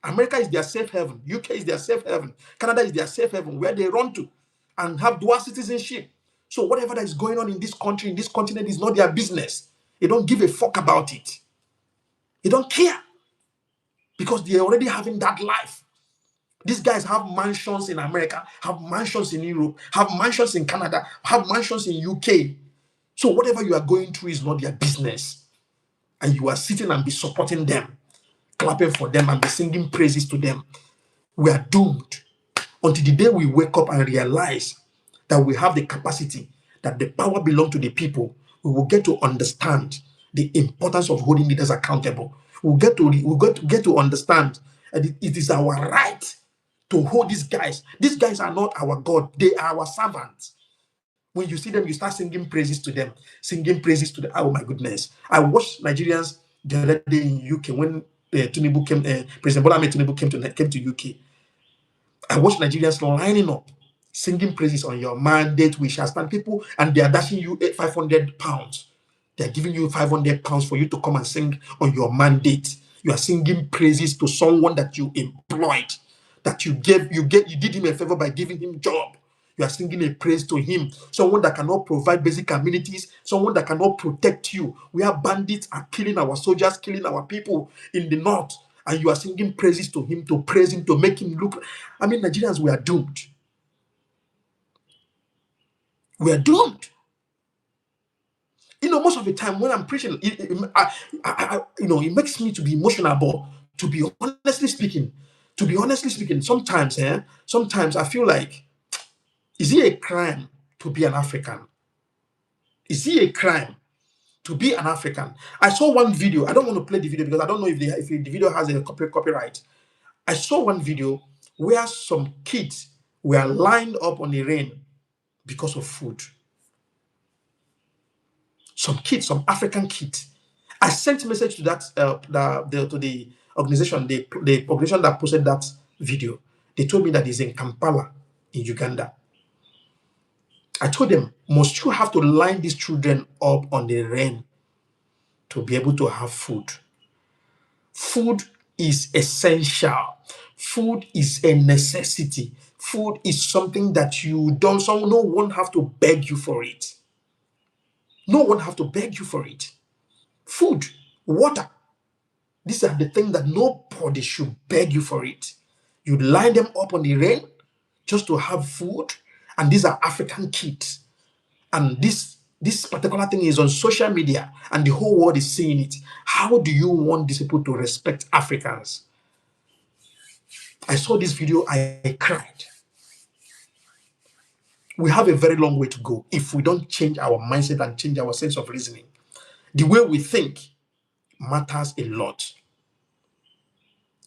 America is their safe haven. UK is their safe haven. Canada is their safe haven, where they run to and have dual citizenship. So whatever that is going on in this country, in this continent, is not their business. They don't give a fuck about it. They don't care because they're already having that life. These guys have mansions in America, have mansions in Europe, have mansions in Canada, have mansions in UK. So whatever you are going through is not their business. And you are sitting and be supporting them, clapping for them and be singing praises to them. We are doomed until the day we wake up and realize that we have the capacity, that the power belongs to the people. We will get to understand the importance of holding leaders accountable. We'll get to understand that it is our right to hold these guys. These guys are not our God. They are our servants. When you see them, you start singing praises to them. Oh my goodness. I watched Nigerians the other day in UK when President Bola Ahmed Tinubu came to UK. I watched Nigerians lining up, singing praises on your mandate. We shall stand. People, and they are dashing you £500. They are giving you £500 for you to come and sing on your mandate. You are singing praises to someone that you employed, that you did him a favor by giving him job. You are singing a praise to him, someone that cannot provide basic amenities, someone that cannot protect you. We have bandits are killing our soldiers, killing our people in the north, and you are singing praises to him, to praise him, to make him look. I mean, Nigerians, we are doomed. We are doomed. Most of the time when I'm preaching, it makes me to be emotional. But to be honestly speaking, sometimes I feel like, is it a crime to be an African? Is it a crime to be an African? I saw one video. I don't want to play the video because I don't know if the video has a copyright. I saw one video where some kids were lined up on the rain because of food. Some African kids. I sent a message to that to the organization, the publication that posted that video. They told me that it's in Kampala, in Uganda. I told them, must you have to line these children up on the rain to be able to have food? Food is essential. Food is a necessity. Food is something that you don't, so no one have to beg you for it. No one have to beg you for it. Food, water, these are the things that nobody should beg you for it. You line them up on the rain just to have food, and these are African kids. And this particular thing is on social media, and the whole world is seeing it. How do you want these people to respect Africans? I saw this video, I cried. We have a very long way to go if we don't change our mindset and change our sense of reasoning. The way we think matters a lot.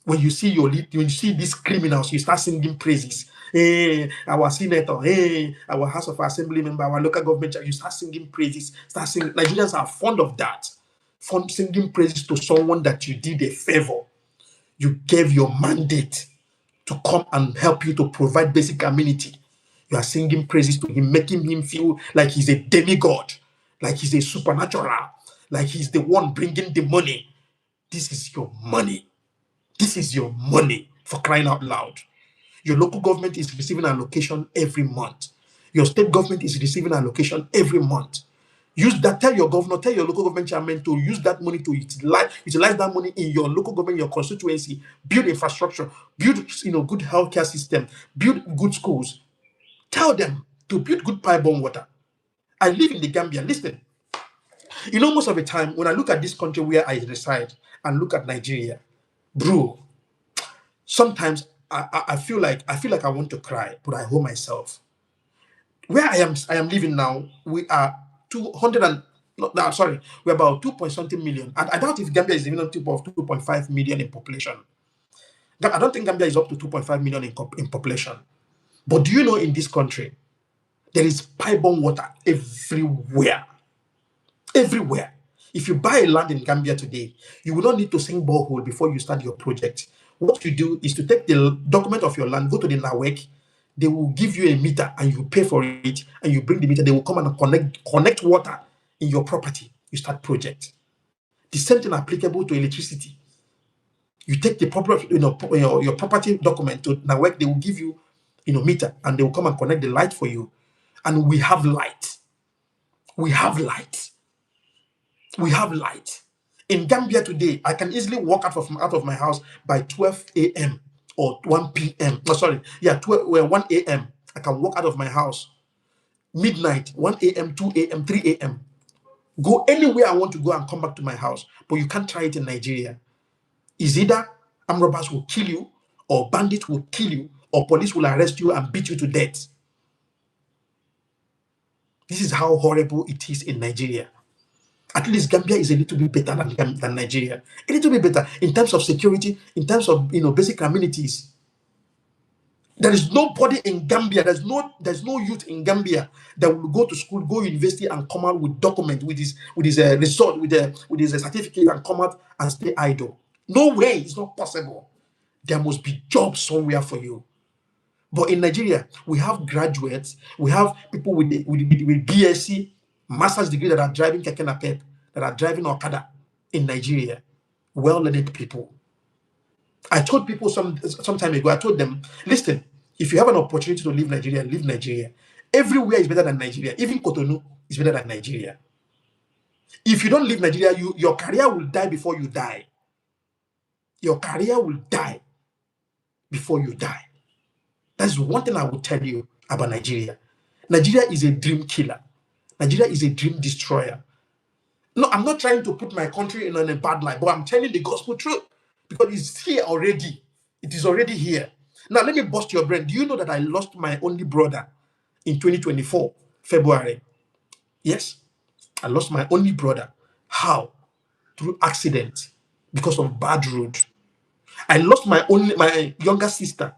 When you see when you see these criminals, you start singing praises. Hey, our senator, hey, our House of Assembly member, our local government, you start singing praises. Start singing. Nigerians are fond of that. Fond singing praises to someone that you did a favor. You gave your mandate to come and help you to provide basic amenity. You are singing praises to him, making him feel like he's a demigod, like he's a supernatural, like he's the one bringing the money. This is your money. This is your money, for crying out loud. Your local government is receiving allocation every month. Your state government is receiving allocation every month. Use that. Tell your governor, tell your local government chairman to use that money to utilize that money in your local government, your constituency, build infrastructure, build good healthcare system, build good schools. Tell them to build good pipe-borne water. I live in the Gambia. Listen, most of the time when I look at this country where I reside and look at Nigeria, bro, sometimes I feel like I want to cry, but I hold myself. Where I am living now, we are 200 and no, sorry, we're about 2 point something million. And I doubt if Gambia is even on top of 2.5 million in population. I don't think Gambia is up to 2.5 million in population. But do you know in this country, there is pipe-borne water everywhere. Everywhere. If you buy a land in Gambia today, you will not need to sink borehole before you start your project. What you do is to take the document of your land, go to the NAWEC, they will give you a meter and you pay for it, and you bring the meter, they will come and connect water in your property. You start project. The same thing applicable to electricity. You take the proper, your property document to NAWEC, they will give you, meter, and they will come and connect the light for you. And we have light. We have light. We have light. In Gambia today, I can easily walk out of my house by 12 a.m. or 1 p.m. No, sorry. Yeah, 1 a.m. I can walk out of my house. Midnight, 1 a.m., 2 a.m., 3 a.m. Go anywhere I want to go and come back to my house. But you can't try it in Nigeria. Is either armed robbers will kill you, or bandits will kill you, or police will arrest you and beat you to death. This is how horrible it is in Nigeria. At least Gambia is a little bit better than Nigeria. A little bit better in terms of security, in terms of basic amenities. There is nobody in Gambia, there's no youth in Gambia that will go to school, go university, and come out with document, with his result, with his certificate, and come out and stay idle. No way, it's not possible. There must be jobs somewhere for you. But in Nigeria, we have graduates, we have people with BSc, master's degree, that are driving keke napep, that are driving Okada in Nigeria. Well-learned people. I told people some time ago, I told them, listen, if you have an opportunity to leave Nigeria, leave Nigeria. Everywhere is better than Nigeria. Even Cotonou is better than Nigeria. If you don't leave Nigeria, your career will die before you die. Your career will die before you die. That's one thing I will tell you about Nigeria. Nigeria is a dream killer. Nigeria is a dream destroyer. No, I'm not trying to put my country in a bad light, but I'm telling the gospel truth, because it's here already. It is already here. Now, let me bust your brain. Do you know that I lost my only brother in 2024, February? Yes, I lost my only brother. How? Through accident, because of bad road. I lost my younger sister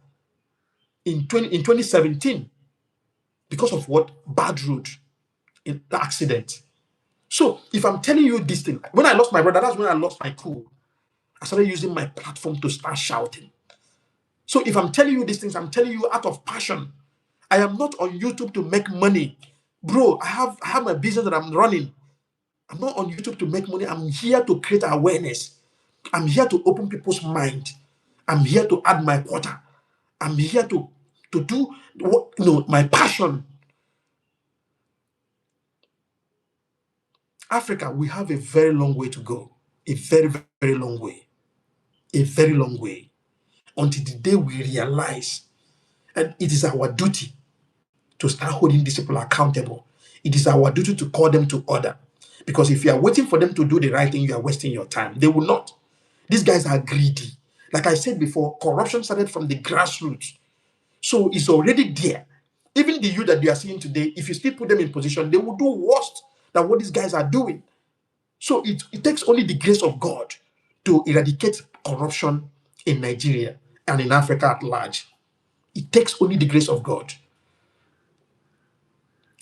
in 2017 because of what? Bad road, in the accident. So if I'm telling you this thing, when I lost my brother, that's when I lost my cool. I started using my platform to start shouting. So if I'm telling you these things, I'm telling you out of passion. I am not on YouTube to make money. Bro, I have my business that I'm running. I'm not on YouTube to make money. I'm here to create awareness. I'm here to open people's mind. I'm here to add my quota. I'm here to do what, my passion. Africa, we have a very long way to go. A very, very long way. A very long way. Until the day we realize, and it is our duty to start holding these people accountable. It is our duty to call them to order. Because if you are waiting for them to do the right thing, you are wasting your time. They will not. These guys are greedy. Like I said before, corruption started from the grassroots. So it's already there. Even the youth that you are seeing today, if you still put them in position, they will do worse than what these guys are doing. So it takes only the grace of God to eradicate corruption in Nigeria and in Africa at large. It takes only the grace of God.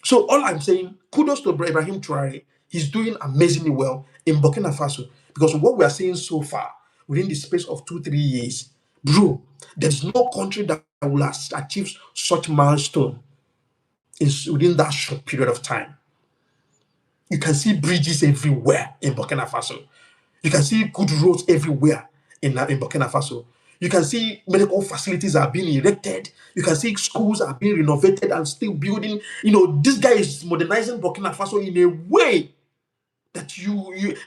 So all I'm saying, kudos to Ibrahim Traoré. He's doing amazingly well in Burkina Faso, because what we are seeing so far within the space of 2-3 years, bro, there's no country that will achieve such milestone within that short period of time. You can see bridges everywhere in Burkina Faso. You can see good roads everywhere in Burkina Faso. You can see medical facilities are being erected. You can see schools are being renovated and still building. This guy is modernizing Burkina Faso in a way that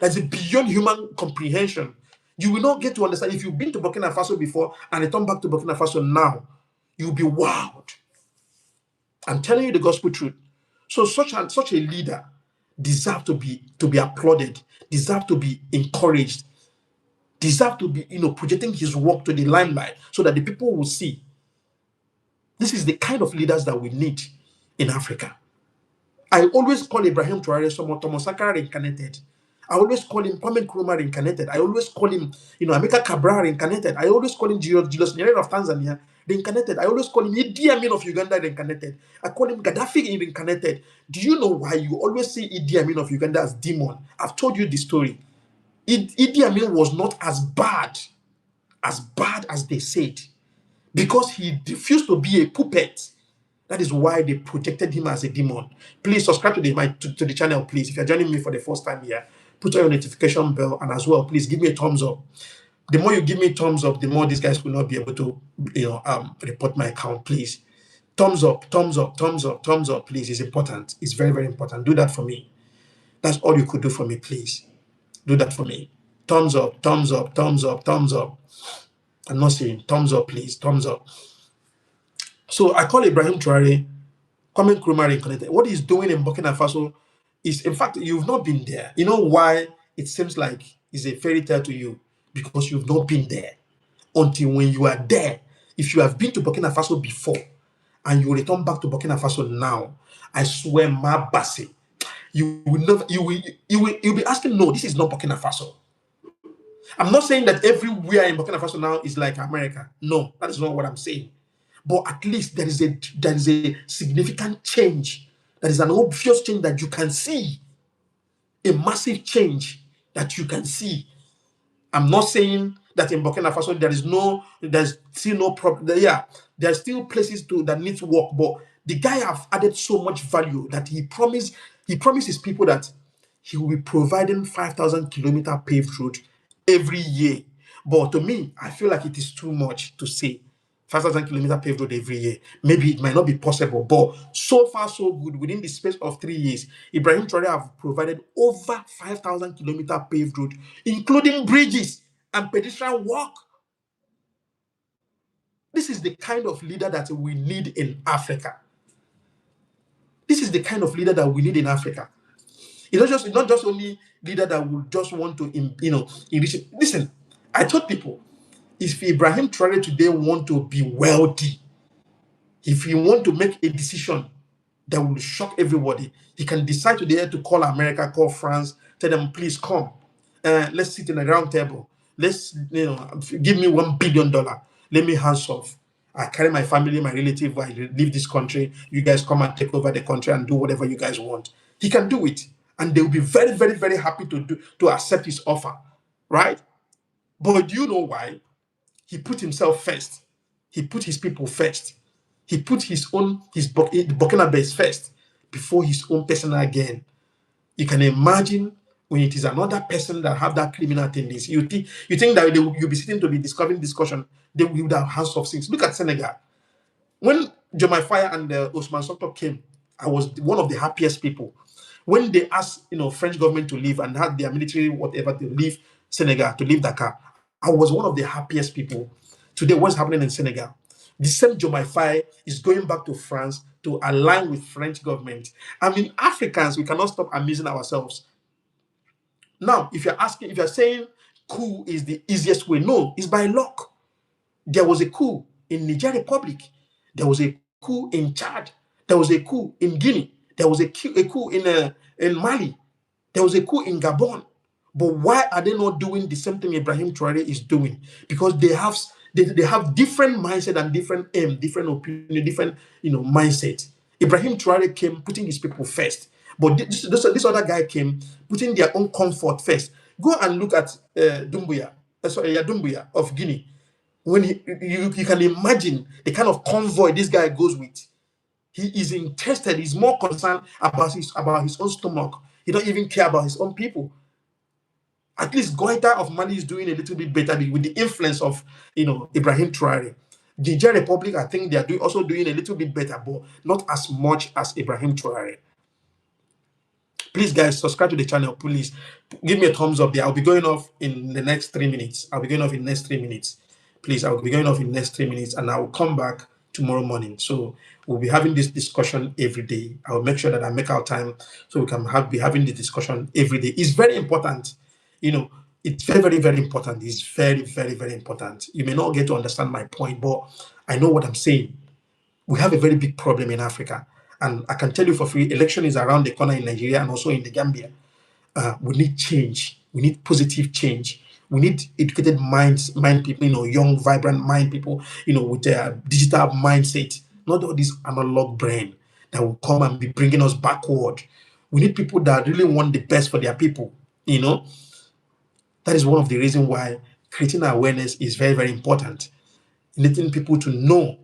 that's beyond human comprehension. You will not get to understand. If you've been to Burkina Faso before and return back to Burkina Faso now, you'll be wowed. I'm telling you the gospel truth. So such a leader deserves to be applauded, deserves to be encouraged, deserve to be, projecting his work to the limelight so that the people will see. This is the kind of leaders that we need in Africa. I always call Ibrahim Traoré somewhat Thomas Sankara reincarnated. I always call him Kwame Nkrumah reincarnated. I always call him, Amilcar Cabral reincarnated. I always call him Julius Nyerere of Tanzania reincarnated. I always call him Idi Amin of Uganda reincarnated. I call him Gaddafi reincarnated. Do you know why you always see Idi Amin of Uganda as demon? I've told you the story. Idi Amin was not as bad as they said, because he refused to be a puppet. That is why they projected him as a demon. Please subscribe to the channel, please. If you're joining me for the first time here, put on your notification bell, and as well, please give me a thumbs up. The more you give me thumbs up, the more these guys will not be able to, report my account. Please, thumbs up, thumbs up, thumbs up, thumbs up. Please, it's important. It's very, very important. Do that for me. That's all you could do for me. Please do that for me. Thumbs up, thumbs up, thumbs up, thumbs up. I'm not saying thumbs up, please, thumbs up. So I call Ibrahim Traoré, Kwame Nkrumah reincarnated. What he's doing in Burkina Faso is, in fact, you've not been there. You know why it seems like it's a fairy tale to you? Because you've not been there. Until when you are there, if you have been to Burkina Faso before and you return back to Burkina Faso now, I swear, my bassy, you will never, you'll be asking, no, this is not Burkina Faso. I'm not saying that everywhere in Burkina Faso now is like America. No, that is not what I'm saying. But at least there is a significant change. There is an obvious change that you can see. A massive change that you can see. I'm not saying that in Burkina Faso there's still no problem. Yeah, there are still places that need to work. But the guy have added so much value that he promises people that he will be providing 5,000 kilometer paved road every year. But to me, I feel like it is too much to say 5,000 kilometer paved road every year. Maybe it might not be possible, but so far so good. Within the space of 3 years, Ibrahim Traoré have provided over 5,000 kilometer paved road, including bridges and pedestrian walk. This is the kind of leader that we need in Africa. This is the kind of leader that we need in Africa. It's not just only leader that will just want to, enrich it. Listen, I told people, if Ibrahim Traoré today want to be wealthy, if he want to make a decision that will shock everybody, he can decide today to call America, call France, tell them, please come, let's sit in a round table. Let's, give me $1 billion. Let me hands off. I carry my family, my relative, I leave this country. You guys come and take over the country and do whatever you guys want. He can do it. And they will be very, very, very happy to accept his offer. Right? But do you know why? He put himself first. He put his people first. He put his Burkina base first before his own personal gain. You can imagine when it is another person that have that criminal tendency. You think that you'll be sitting to be discovering discussion, they will have hands of things. Look at Senegal. When Jomai Fire and Osman Sokto came, I was one of the happiest people. When they asked, French government to leave and had their military whatever to leave Senegal, to leave Dakar, I was one of the happiest people. Today, what's happening in Senegal? The same Jomai Fire is going back to France to align with French government. I mean, Africans, we cannot stop amusing ourselves. Now, if you're saying coup is the easiest way, no, it's by luck. There was a coup in Niger Republic. There was a coup in Chad. There was a coup in Guinea. There was a coup in Mali. There was a coup in Gabon. But why are they not doing the same thing Ibrahim Traoré is doing? Because they have different mindset and different aim, different opinion, different mindset. Ibrahim Traoré came putting his people first, but this other guy came putting their own comfort first. Go and look at Dumbuya of Guinea. When you can imagine the kind of convoy this guy goes with. He is interested. He's more concerned about his own stomach. He don't even care about his own people. At least Goita of Mali is doing a little bit better with the influence of Ibrahim Traoré. The Niger Republic, I think they are also doing a little bit better, but not as much as Ibrahim Traoré. Please, guys, subscribe to the channel. Please give me a thumbs up there. I'll be going off in the next 3 minutes. Please, I will be going off in the next 3 minutes, and I will come back tomorrow morning. So we'll be having this discussion every day. I will make sure that I make our time so we can be having the discussion every day. It's very important. It's very, very, very important. It's very, very, very important. You may not get to understand my point, but I know what I'm saying. We have a very big problem in Africa. And I can tell you for free, election is around the corner in Nigeria and also in the Gambia. We need change. We need positive change. We need educated mind people, young, vibrant mind people, with a digital mindset, not all this analog brain that will come and be bringing us backward. We need people that really want the best for their people, That is one of the reasons why creating awareness is very, very important. Letting people to know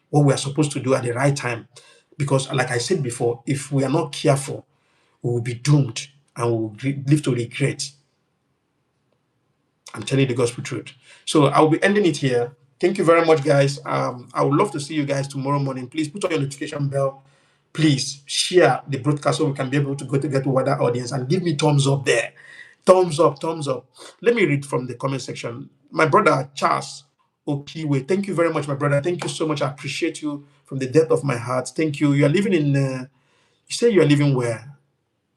what we are supposed to do at the right time. Because, like I said before, if we are not careful, we will be doomed and we will live to regret. I'm telling you the gospel truth. So I'll be ending it here. Thank you very much, guys. I would love to see you guys tomorrow morning. Please put on your notification bell. Please share the broadcast so we can be able to get to wider audience, and give me thumbs up there. Thumbs up, thumbs up. Let me read from the comment section. My brother Charles Okiwe, thank you very much, my brother. Thank you so much. I appreciate you from the depth of my heart. Thank you. You are living in. You say you are living where?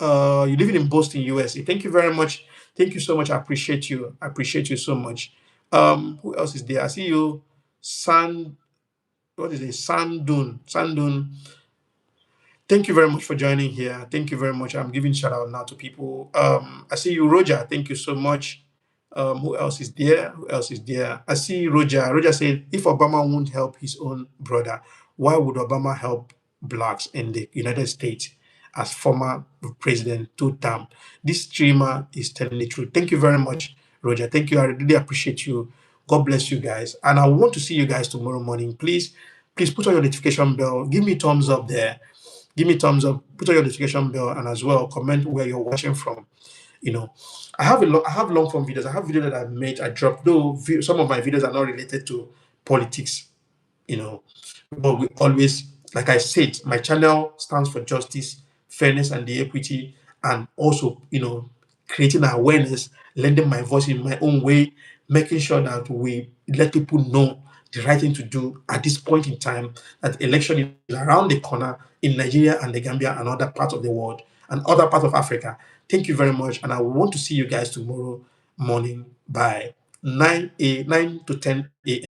You're living in Boston, USA. Thank you very much. Thank you so much. I appreciate you. I appreciate you so much. Who else is there? I see you. What is it? Sandun. Thank you very much for joining here. Thank you very much. I'm giving shout out now to people. I see you, Roger. Thank you so much. Who else is there? Who else is there? I see Roger. Roger said, if Obama won't help his own brother, why would Obama help blacks in the United States as former president 2 term? This streamer is telling the truth. Thank you very much, Roger. Thank you. I really appreciate you. God bless you guys. And I want to see you guys tomorrow morning. Please put on your notification bell. Give me thumbs up there. Give me thumbs up. Put on your notification bell, and as well comment where you're watching from. I have long form videos. I have videos that I've made. I dropped, though some of my videos are not related to politics. But we always, like I said, my channel stands for justice, fairness, and the equity, and also creating awareness, lending my voice in my own way, making sure that we let people know the right thing to do at this point in time, that election is around the corner in Nigeria and the Gambia and other parts of the world and other parts of Africa. Thank you very much, and I want to see you guys tomorrow morning by 9 to 10 a.m.